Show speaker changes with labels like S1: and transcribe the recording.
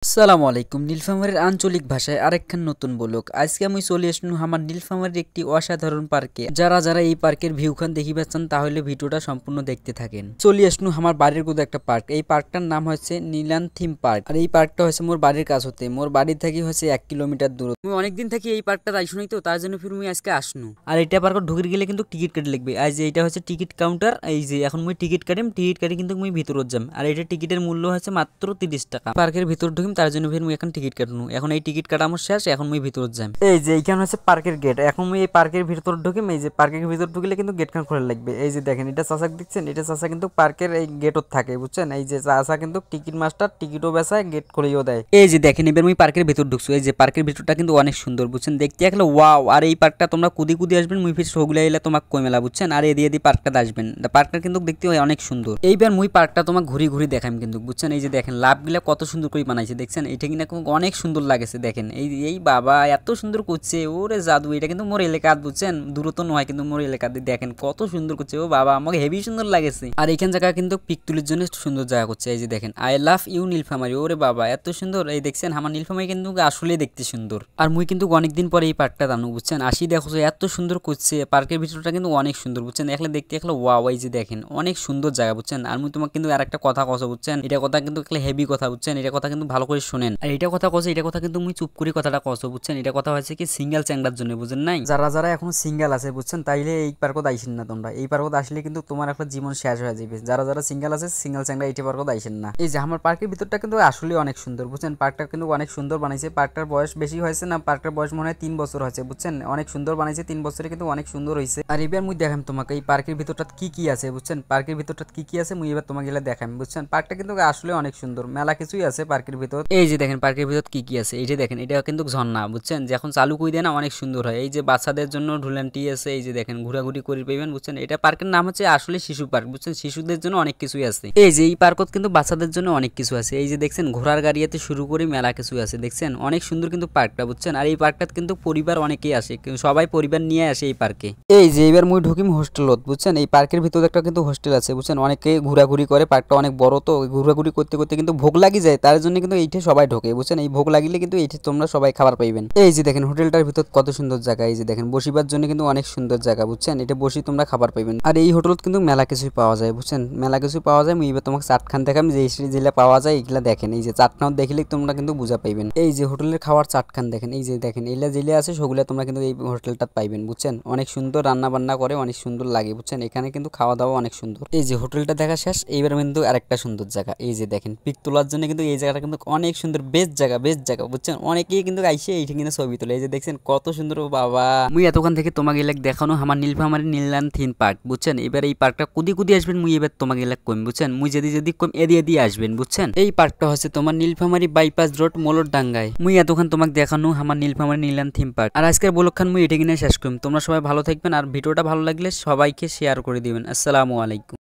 S1: আসসালামু আলাইকুম। নীলফামারীর আঞ্চলিক ভাষায় আরেকখান নতুন বলক। আজকে আমি চলে আসনু আমার নীলফামারীর একটি অসাধারণ পার্কে। যারা এই পার্কের ভিউখান দেখিবার চান তাহলে ভিডিওটা সম্পূর্ণ দেখতে থাকেন। চলে আসনু আমার বাড়ির কোথাও একটা পার্ক। এই পার্কটার নাম হচ্ছে নীলান থিম পার্ক। আর এই পার্কটা হচ্ছে মোর বাড়ির কাছ হতে, মোর বাড়ি থেকে হচ্ছে 1 কিলোমিটার দূর। আমি অনেকদিন থেকে এই পার্কটা আইসু নাই তো, তার জন্য ফির মুই আজকে আসনু। আর এটা পার্কে ঢুকে গেলে কিন্তু টিকিট কাটে লাগবে। আজ যে এটা হচ্ছে টিকিট কাউন্টার। এই যে এখন মুই টিকিট কাটিম, টিকিট কাটি কিন্তু মুই ভিতরত যাম। আর এটা টিকিটের মূল্য হচ্ছে মাত্র 30 টাকা। পার্কের ভিতর ঢুকিম, তার জন্য ফির মুই এখন টিকিট কাটনু। এখন এই টিকিট কাটা আমার শেষ, এখন মুই ভিতর যাই। এই যে এইখানে হচ্ছে পার্কের গেট। এখন মুই এই পার্কের ভিতর ঢুকিম। এই যে পার্কের ভিতর ঢুকলে কিন্তু গেট খান খোলা লাগবে। এই যে দেখেন, এটা চাচা দেখছেন, এটা চাচা কিন্তু পার্কের এই গেটত থাকে, বুঝছেন। এই যে চাচা কিন্তু টিকিট মাস্টার, টিকিটও বেচায়, গেট খুলেও দেয়। এই যে দেখেন, এবার মুই পার্কের ভিতর ঢুকছো। এই যে পার্কের ভিতরটা কিন্তু অনেক সুন্দর, বুঝছেন। দেখতে একলা ওয়াও। আর এই পার্কটা তোমরা কুদি কুদি আসবেন, মুই ফির সগুলা এলে তোমাকে কই মেলা, বুঝছেন। আর এদি পার্কটা আসবেন, পার্কটা কিন্তু দেখতে হয় অনেক সুন্দর। এইবার মুই পার্কটা তোমাকে ঘুরি ঘুরি দেখাম কিন্তু, বুঝছেন। এই যে দেখেন লাভগুলা কত সুন্দর করে বানাইছে, দেখছেন। এটা কিনা অনেক সুন্দর লাগেছে, দেখেন। এই বাবা এত সুন্দর করছে, ওরে জাদু। এটা কিন্তু মোর এলাকাত, বুঝছেন, দূরত নয় কিন্তু মোর এলাকাতে। দেখেন কত সুন্দর করছে, ও বাবা আমাকে হেভি সুন্দর লাগেছে। আর এইখান জায়গা কিন্তু পিক তুলির জন্য সুন্দর জায়গা করছে। এই যে দেখেন, আই লাভ ইউ নীলফামারী। ওরে বাবা এত সুন্দর। এই দেখছেন আমার নীলফামারী কিন্তু আসলে দেখতে সুন্দর। আর মুই কিন্তু অনেকদিন পরে এই পার্কটা জানো, বুঝছেন। আসি দেখো এত সুন্দর করছে। পার্কের ভিতরটা কিন্তু অনেক সুন্দর, বুঝছেন। একলা দেখতে একলা ওয়াও। এই যে দেখেন অনেক সুন্দর জায়গা, বুঝছেন। আর মুই তোমাকে কিন্তু আর একটা কথা কছো, বুঝছেন। এটা কথা কিন্তু একলা হেভি কথা, বুঝছেন। এটা কথা কিন্তু ভালো করে শোনেন। আর এটা কথা কছো, এটা কথা কিন্তু মুই চুপ করে কথাটা কছো, বুঝছেন। এটা কথা হয়েছে কি সিঙ্গেল চ্যাংড়ার জন্য, বুঝেন নাই। যারা এখন সিঙ্গেল আছে, বুঝছেন, তাইলে এই পার্কত আইসেন না তোমরা। এই পার্কত আসলে কিন্তু তোমার একটা জীবন শেষ হয়ে যাবে। যারা সিঙ্গেল আছে, সিঙ্গেল চ্যাংড়া এই পার্কত আইসেন না। এই যে আমার পার্কের ভিতরটা কিন্তু আসলে অনেক সুন্দর, বুঝছেন। পার্কটা কিন্তু অনেক সুন্দর বানাইছে। পার্কটার বয়স বেশি হয়েছে না, পার্কটার বয়স মনে হয় 3 বছর হয়েছে, বুঝছেন। অনেক সুন্দর বানাইছে, 3 বছরে কিন্তু অনেক সুন্দর হয়েছে। আর এবার মুই দেখাম তোমাকে এই পার্কের ভিতরটা কি আছে, বুঝছেন। পার্কের ভিতরটা কি আছে মুই এবার তোমাকে গেলে দেখাম, বুঝছেন। পার্কটা কিন্তু আসলে অনেক সুন্দর, মেলা কিছুই আছে পার্কের ভিতর। এই যে দেখেন পার্কের ভিতর কি আছে। এই যে দেখেন, এটা কিন্তু ঝর্ণা, বুঝছেন। যখন চালু করে দেয় না অনেক সুন্দর হয়। এই যে বাচ্চাদের জন্য ঢুলানটি আছে। এই যে দেখেন ঘোরাঘুরি করে পাইবেন, বুঝছেন। এটা পার্কের নাম হচ্ছে আসলে শিশু পার্ক, বুঝছেন। শিশুদের জন্য অনেক কিছুই আছে। এই যে এই পার্কত কিন্তু বাচ্চাদের জন্য অনেক কিছু আছে। এই যে দেখছেন ঘোড়ার গাড়িতে শুরু করে মেলা কিছু আছে, দেখছেন। অনেক সুন্দর কিন্তু পার্কটা, বুঝছেন। আর এই পার্কটাতে কিন্তু পরিবার অনেকেই আসে, সবাই পরিবার নিয়ে আসে এই পার্কে। এই যে এবার মুই ঢুকিম হোস্টেলত, বুঝছেন। এই পার্কের ভিতরে একটা কিন্তু হোস্টেল আছে, বুঝছেন। অনেকে ঘোরাঘুরি করে, পার্কটা অনেক বড় তো। ঘোরাঘুরি করতে করতে কিন্তু ভোগ লাগি যায়, তার জন্য কিন্তু এইটা সবাই ঢোকে, বুঝছেন। এই ভোগ লাগিলে কিন্তু এইটা তোমরা সবাই খাবার পাইবেন। এই যে দেখেন হোটেলটার ভিতর কত সুন্দর জায়গা। এই যে দেখেন বসিবার জন্য কিন্তু অনেক সুন্দর জায়গা, বুঝছেন। এটা বসি তোমরা খাবার পাইবেন। আর এই হোটেলত কিন্তু মেলা কিছুই পাওয়া যায়, বুঝছেন। মেলা কিছু পাওয়া যায়। মুই এবার তোমাকে চাটখান দেখাম, যে যেগুলা পাওয়া যায় এগুলা দেখেন। এই যে চাটখান দেখলে তোমরা কিন্তু বুঝা পাইবেন। এই যে হোটেলের খাওয়ার চাটখান দেখেন। এই যে দেখেন এগুলা যেগুলা আছে সেগুলা তোমরা কিন্তু এই হোটেলটা পাইবেন, বুঝছেন। অনেক সুন্দর রান্না বান্না করে, অনেক সুন্দর লাগে, বুঝছেন। এখানে কিন্তু খাওয়া দাওয়া অনেক সুন্দর। এই যে হোটেলটা দেখা শেষ, এইবার কিন্তু আরেকটা সুন্দর জায়গা। এই যে দেখেন পিক তোলার জন্য কিন্তু এই জায়গাটা কিন্তু অনেক সুন্দর, বেস্ট জায়গা, বুঝছেন। অনেকেই কিন্তু আইসে এইটা কিন্তু ছবি তোলে। এই যে দেখছেন কত সুন্দর, বাবা। মুই এতক্ষণ থেকে তোমাকে এলাক দেখানো আমার নীলফামারী নীলান থিম পার্ক, বুঝছেন। এবার এই পার্কটা কুদি কুদি আসবেন, মুই এবার তোমাকে এলাক কম, বুঝছেন। মুই যদি কম এদি আসবেন, বুঝছেন। এই পার্কটা হচ্ছে তোমার নীলফামারী বাইপাস রোড মোলরডাঙ্গায়। মুই এতক্ষণ তোমাকে দেখানো আমার নীলফামারী নীলান থিম পার্ক। আর আজকের বলখান মুই এটা কিনে শেষ করুম। তোমরা সবাই ভালো থাকবেন, আর ভিডিওটা ভালো লাগলে সবাইকে শেয়ার করে দিবেন। আসসালামু আলাইকুম।